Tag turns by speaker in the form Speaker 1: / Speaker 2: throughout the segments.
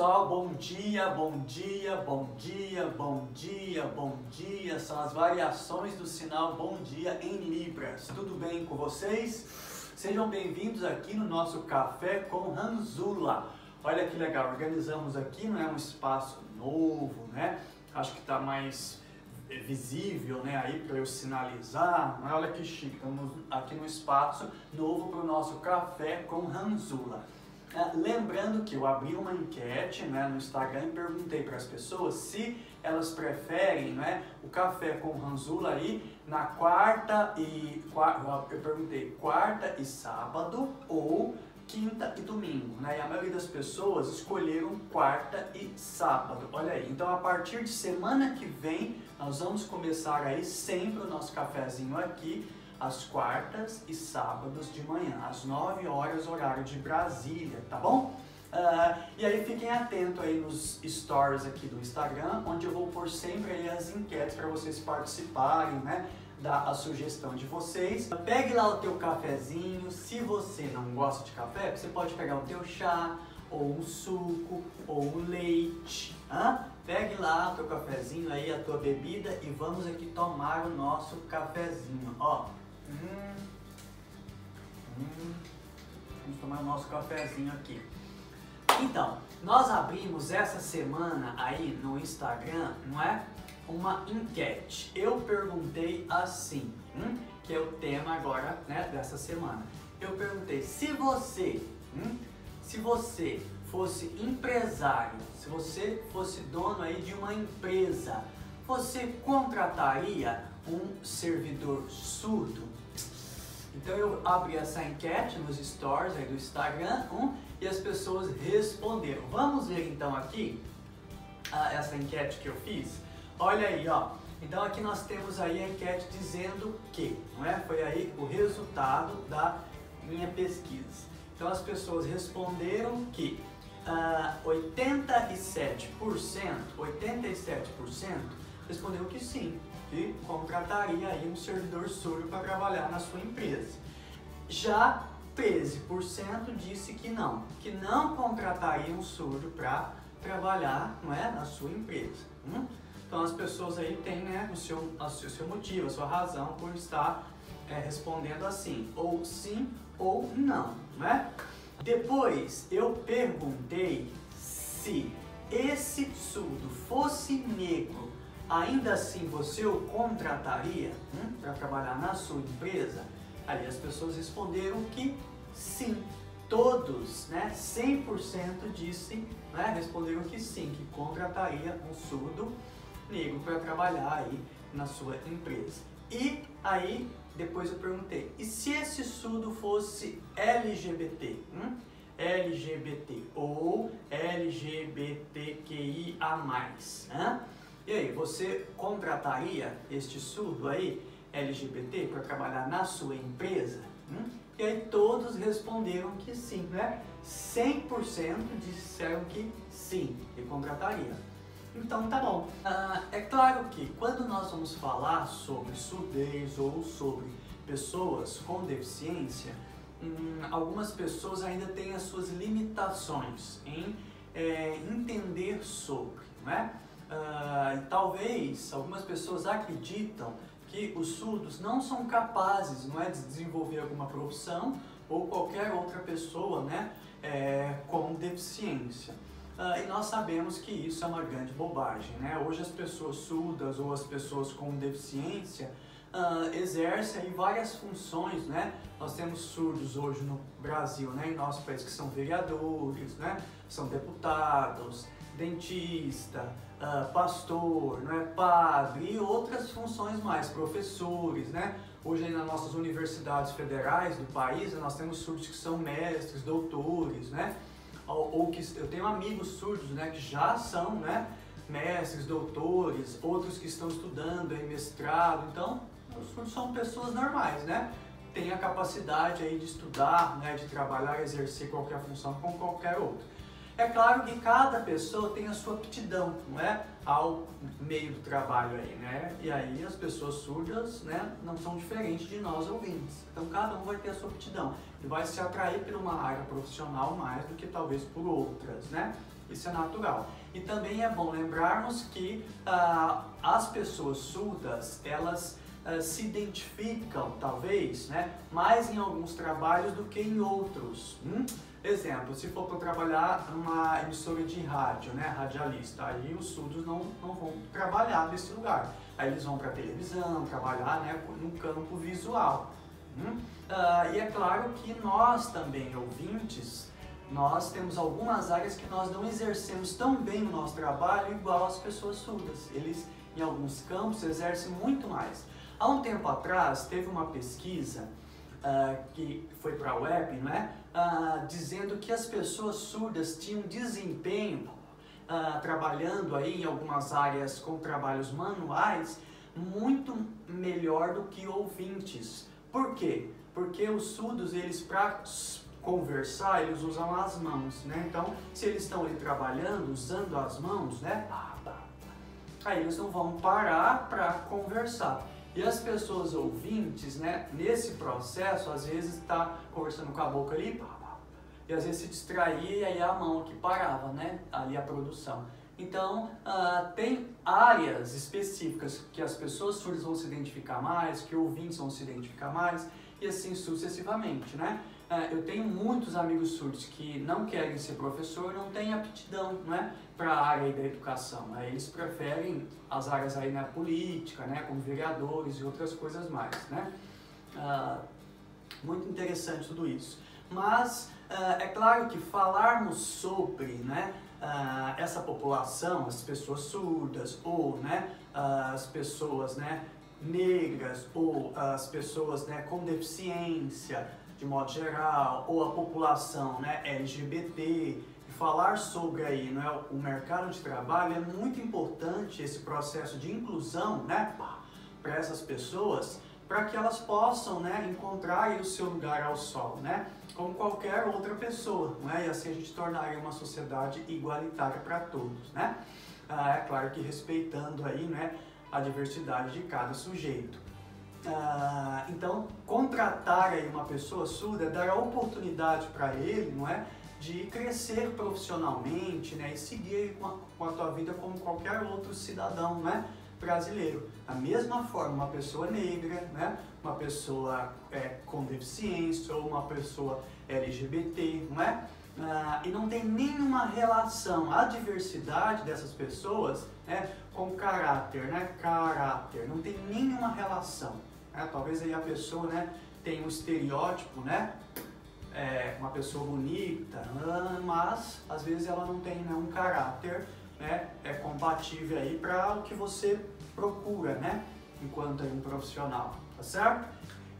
Speaker 1: pessoal, bom dia, bom dia, bom dia, bom dia, bom dia. São as variações do sinal bom dia em Libras. Tudo bem com vocês? Sejam bem-vindos aqui no nosso Café com Ranzula. Olha que legal, organizamos aqui, não é um espaço novo, né? Acho que está mais visível, né, aí para eu sinalizar. Olha que chique, estamos aqui no espaço novo para o nosso Café com Ranzula. Lembrando que eu abri uma enquete, né, no Instagram e perguntei para as pessoas se elas preferem, né, o Café com Ranzula aí na eu perguntei quarta e sábado ou quinta e domingo, né? E a maioria das pessoas escolheram quarta e sábado. Olha aí, então a partir de semana que vem nós vamos começar aí sempre o nosso cafezinho aqui às quartas e sábados de manhã, às 9 horas, horário de Brasília, tá bom? E aí fiquem atentos aí nos stories aqui do Instagram, onde eu vou pôr sempre aí as enquetes para vocês participarem, né? Dar a sugestão de vocês. Pegue lá o teu cafezinho. Se você não gosta de café, você pode pegar o teu chá, ou um suco, ou um leite. Pegue lá o teu cafezinho aí, a tua bebida, e vamos aqui tomar o nosso cafezinho. Ó. Vamos tomar o nosso cafezinho aqui. Então, nós abrimos essa semana aí no Instagram, não é? Uma enquete. Eu perguntei assim, que é o tema agora, né, dessa semana. Eu perguntei, se você fosse empresário, se você fosse dono aí de uma empresa, você contrataria um servidor surdo? Então eu abri essa enquete nos stories aí do Instagram, e as pessoas responderam. Vamos ver então aqui essa enquete que eu fiz. Olha aí, ó. Então aqui nós temos aí a enquete dizendo que, não é? Foi aí o resultado da minha pesquisa. Então as pessoas responderam que 87% responderam que sim, que contrataria aí um servidor surdo para trabalhar na sua empresa. Já 13% disse que não contrataria um surdo para trabalhar, não é, na sua empresa. Então as pessoas aí têm, né, o seu motivo, a sua razão por estar respondendo assim, ou sim ou não, né? Depois eu perguntei se esse surdo fosse negro, ainda assim você o contrataria para trabalhar na sua empresa? Aí as pessoas responderam que sim. Todos, né, 100% responderam que sim, que contrataria um surdo negro para trabalhar aí na sua empresa. E aí depois eu perguntei, e se esse surdo fosse LGBT? LGBT ou LGBTQIA+. E aí, você contrataria este surdo aí, LGBT, para trabalhar na sua empresa? E aí todos responderam que sim, né? 100% disseram que sim, que contrataria. Então tá bom. É claro que quando nós vamos falar sobre surdez ou sobre pessoas com deficiência, algumas pessoas ainda têm as suas limitações em entender sobre, né? Talvez algumas pessoas acreditam que os surdos não são capazes, não é, de desenvolver alguma profissão ou qualquer outra pessoa, né, com deficiência. E nós sabemos que isso é uma grande bobagem, né? Hoje as pessoas surdas ou as pessoas com deficiência exercem aí várias funções, né? Nós temos surdos hoje no Brasil, né, em nosso país, que são vereadores, né, são deputados, dentista, pastor, né, padre e outras funções mais, professores, né? Hoje aí nas nossas universidades federais do país, nós temos surdos que são mestres, doutores, né? Ou que eu tenho amigos surdos, né, que já são, né, mestres, doutores, outros que estão estudando em mestrado. Então, os surdos são pessoas normais, né? Têm a capacidade aí de estudar, né, de trabalhar, exercer qualquer função com qualquer outro. É claro que cada pessoa tem a sua aptidão, não é, ao meio do trabalho aí, né? E aí as pessoas surdas, né, não são diferentes de nós ouvintes. Então cada um vai ter a sua aptidão e vai se atrair por uma área profissional mais do que talvez por outras, né? Isso é natural. E também é bom lembrarmos que as pessoas surdas, elas se identificam, talvez, né, mais em alguns trabalhos do que em outros. Exemplo, se for para trabalhar numa emissora de rádio, né, radialista, aí os surdos não vão trabalhar nesse lugar. Aí eles vão para a televisão, trabalhar, né, no campo visual. E é claro que nós também, ouvintes, nós temos algumas áreas que nós não exercemos tão bem o nosso trabalho igual as pessoas surdas. Eles, em alguns campos, exercem muito mais. Há um tempo atrás, teve uma pesquisa que foi para a web, né, dizendo que as pessoas surdas tinham desempenho trabalhando aí em algumas áreas com trabalhos manuais muito melhor do que ouvintes. Por quê? Porque os surdos, eles para conversar, eles usam as mãos, né? Então, se eles estão ali trabalhando, usando as mãos, né, aí eles não vão parar para conversar. E as pessoas ouvintes, né, nesse processo, às vezes está conversando com a boca ali, e às vezes se distraía e aí a mão que parava, né, ali a produção. Então, tem áreas específicas que as pessoas surdas vão se identificar mais, que ouvintes vão se identificar mais, e assim sucessivamente, né? Eu tenho muitos amigos surdos que não querem ser professor, não têm aptidão, né, para a área da educação. Eles preferem as áreas aí na política, né, como vereadores e outras coisas mais, né? Muito interessante tudo isso. Mas é claro que falarmos sobre, né, essa população, as pessoas surdas ou, né, as pessoas, né, negras ou as pessoas, né, com deficiência de modo geral, ou a população, né, LGBT, falar sobre aí, né, o mercado de trabalho, é muito importante esse processo de inclusão, né, para essas pessoas, para que elas possam, né, encontrar aí o seu lugar ao sol, né, como qualquer outra pessoa, né, e assim a gente tornaria uma sociedade igualitária para todos, né. É claro que respeitando aí, né, a diversidade de cada sujeito. Então, contratar aí uma pessoa surda dará oportunidade para ele, não é, de crescer profissionalmente, né, e seguir com a tua vida como qualquer outro cidadão, né, brasileiro. Da mesma forma, uma pessoa negra, né, uma pessoa com deficiência ou uma pessoa LGBT, não é? E não tem nenhuma relação a diversidade dessas pessoas, né, com caráter, né, não tem nenhuma relação. Talvez aí a pessoa, né, tenha um estereótipo, né, uma pessoa bonita, mas às vezes ela não tem, né, um caráter, né, compatível aí para o que você procura, né, enquanto um profissional, tá certo?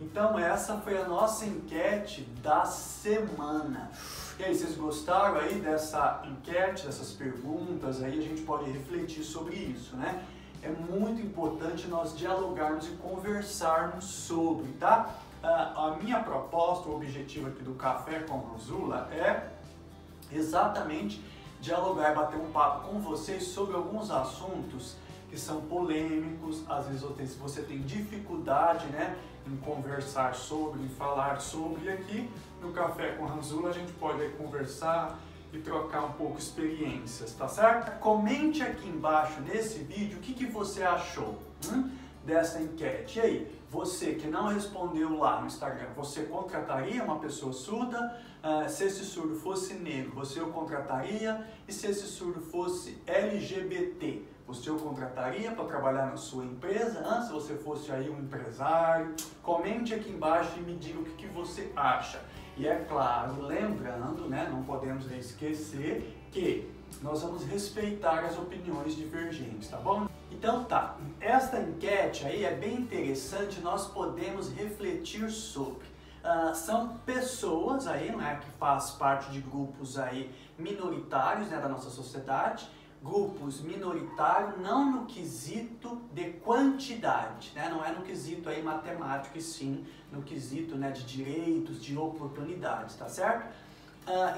Speaker 1: Então essa foi a nossa enquete da semana. E aí, vocês gostaram aí dessa enquete, dessas perguntas aí? A gente pode refletir sobre isso, né? É muito importante nós dialogarmos e conversarmos sobre, tá? A minha proposta, o objetivo aqui do Café com Rosula é exatamente dialogar e bater um papo com vocês sobre alguns assuntos que são polêmicos, às vezes você tem dificuldade, né, em conversar sobre, em falar sobre, e aqui no Café com Rosula a gente pode conversar e trocar um pouco experiências, tá certo? Comente aqui embaixo nesse vídeo o que você achou dessa enquete. E aí, você que não respondeu lá no Instagram, você contrataria uma pessoa surda? Se esse surdo fosse negro, você o contrataria? E se esse surdo fosse LGBT, você o contrataria para trabalhar na sua empresa? Se você fosse aí um empresário? Comente aqui embaixo e me diga o que você acha. E é claro, lembrando, né, não podemos esquecer que nós vamos respeitar as opiniões divergentes, tá bom? Então tá, esta enquete aí é bem interessante, nós podemos refletir sobre. São pessoas aí, né, que faz parte de grupos aí minoritários, né, da nossa sociedade, grupos minoritários não no quesito de quantidade, né, não é no quesito aí matemático e sim no quesito, né, de direitos, de oportunidades, tá certo?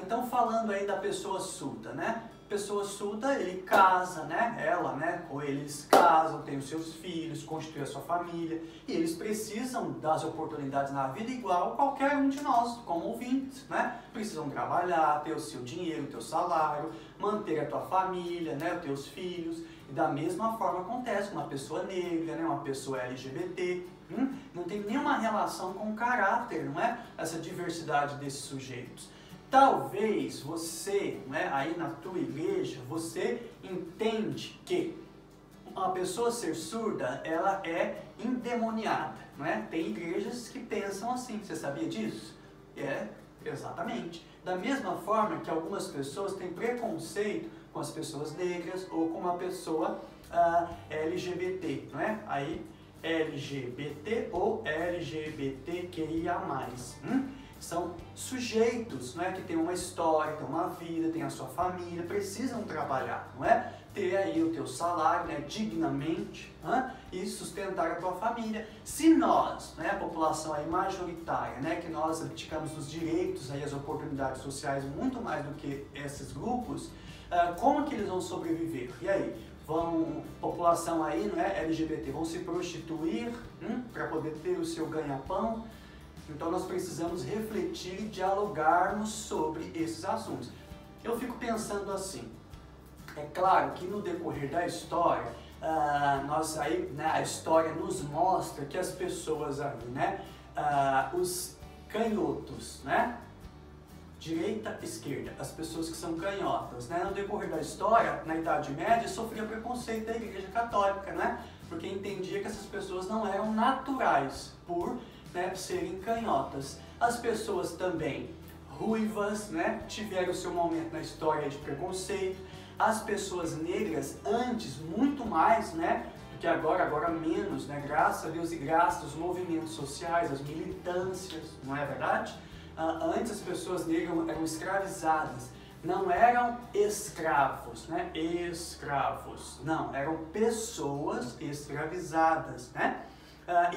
Speaker 1: Então falando aí da pessoa surda, né, pessoa surda, ele casa, né? Ela, né? Ou eles casam, têm os seus filhos, constituem a sua família. E eles precisam das oportunidades na vida igual qualquer um de nós, como ouvintes, né? Precisam trabalhar, ter o seu dinheiro, o teu salário, manter a tua família, né? Os teus filhos. E da mesma forma acontece com uma pessoa negra, né? Uma pessoa LGBT. Não tem nenhuma relação com o caráter, não é? Essa diversidade desses sujeitos. Talvez você, né, aí na tua igreja, você entende que uma pessoa ser surda, ela é endemoniada, não é? Tem igrejas que pensam assim, você sabia disso? Exatamente. Da mesma forma que algumas pessoas têm preconceito com as pessoas negras ou com uma pessoa LGBT, não é? Aí, LGBT ou LGBTQIA+. São sujeitos, não é, que têm uma história, têm uma vida, têm a sua família, precisam trabalhar, não é? Ter aí o teu salário, né, dignamente, e sustentar a tua família. Se nós, né, a população aí majoritária, né, que nós abdicamos dos direitos, aí, as oportunidades sociais muito mais do que esses grupos, como que eles vão sobreviver? E aí? População aí, não é, LGBT, vão se prostituir para poder ter o seu ganha-pão? Então nós precisamos refletir e dialogarmos sobre esses assuntos. Eu fico pensando assim, é claro que no decorrer da história, a história nos mostra que as pessoas ali, né, os canhotos, né, direita, esquerda, as pessoas que são canhotas, né, no decorrer da história, na Idade Média, sofria preconceito da Igreja Católica, né, porque entendia que essas pessoas não eram naturais por serem canhotas. As pessoas também ruivas, né, tiveram o seu momento na história de preconceito. As pessoas negras antes, muito mais, né, do que agora menos, né, graças a Deus e graças aos movimentos sociais, às militâncias, não é verdade? Antes as pessoas negras eram escravizadas, não eram escravos, né, não, eram pessoas escravizadas, né?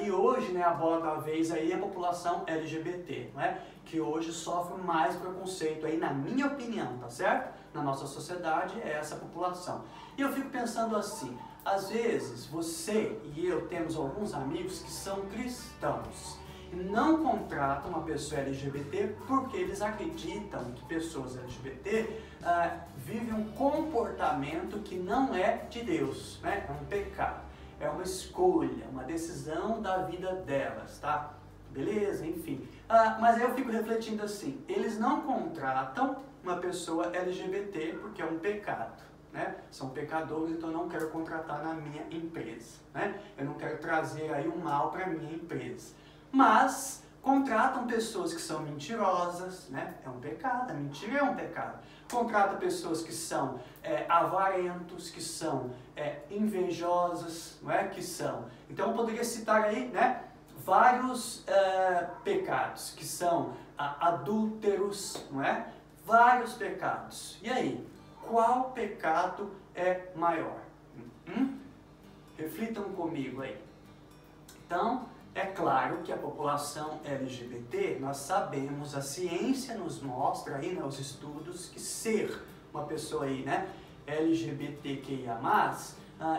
Speaker 1: E hoje, né, a bola da vez aí é a população LGBT, não é? Que hoje sofre mais preconceito aí, na minha opinião, tá certo? Na nossa sociedade é essa população. E eu fico pensando assim, às vezes você e eu temos alguns amigos que são cristãos e não contratam uma pessoa LGBT porque eles acreditam que pessoas LGBT vivem um comportamento que não é de Deus, né? É um pecado. É uma escolha, uma decisão da vida delas, tá? Beleza, enfim. Mas aí eu fico refletindo assim, eles não contratam uma pessoa LGBT porque é um pecado, né? São pecadores, então eu não quero contratar na minha empresa, né? Eu não quero trazer aí um mal para minha empresa. Mas contratam pessoas que são mentirosas, né? É um pecado, a mentira é um pecado. Contrata pessoas que são avarentos, que são invejosas, não é? Que são. Então eu poderia citar aí, né, vários pecados, que são adúlteros, não é? Vários pecados. E aí, qual pecado é maior? Reflitam comigo aí. Então, é claro que a população LGBT, nós sabemos, a ciência nos mostra aí, né, os estudos, que ser uma pessoa aí, né, LGBTQIA+,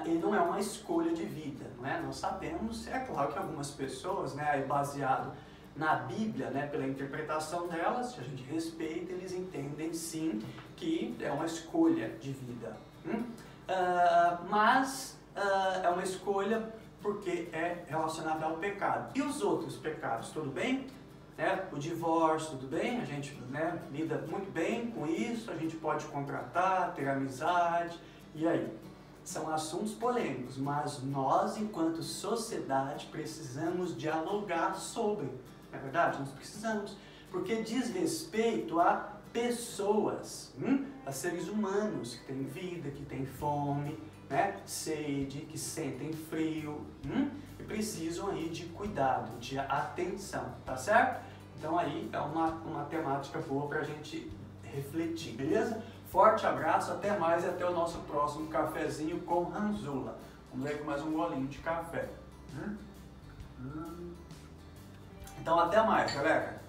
Speaker 1: ele não é uma escolha de vida, não é? Nós sabemos, é claro que algumas pessoas, né, aí baseado na Bíblia, né, pela interpretação delas, que a gente respeita, eles entendem sim que é uma escolha de vida. Mas é uma escolha porque é relacionada ao pecado. E os outros pecados, tudo bem? O divórcio, tudo bem? A gente, né, lida muito bem com isso, a gente pode contratar, ter amizade, e aí? São assuntos polêmicos, mas nós, enquanto sociedade, precisamos dialogar sobre. Não é verdade? Nós precisamos, porque diz respeito a pessoas, a seres humanos que têm vida, que têm fome, né, sede, que sentem frio, e precisam aí de cuidado, de atenção, tá certo? Então aí é uma temática boa pra gente refletir, beleza? Forte abraço, até mais e até o nosso próximo cafezinho com Ranzula. Vamos aí com mais um golinho de café. Então até mais, galera!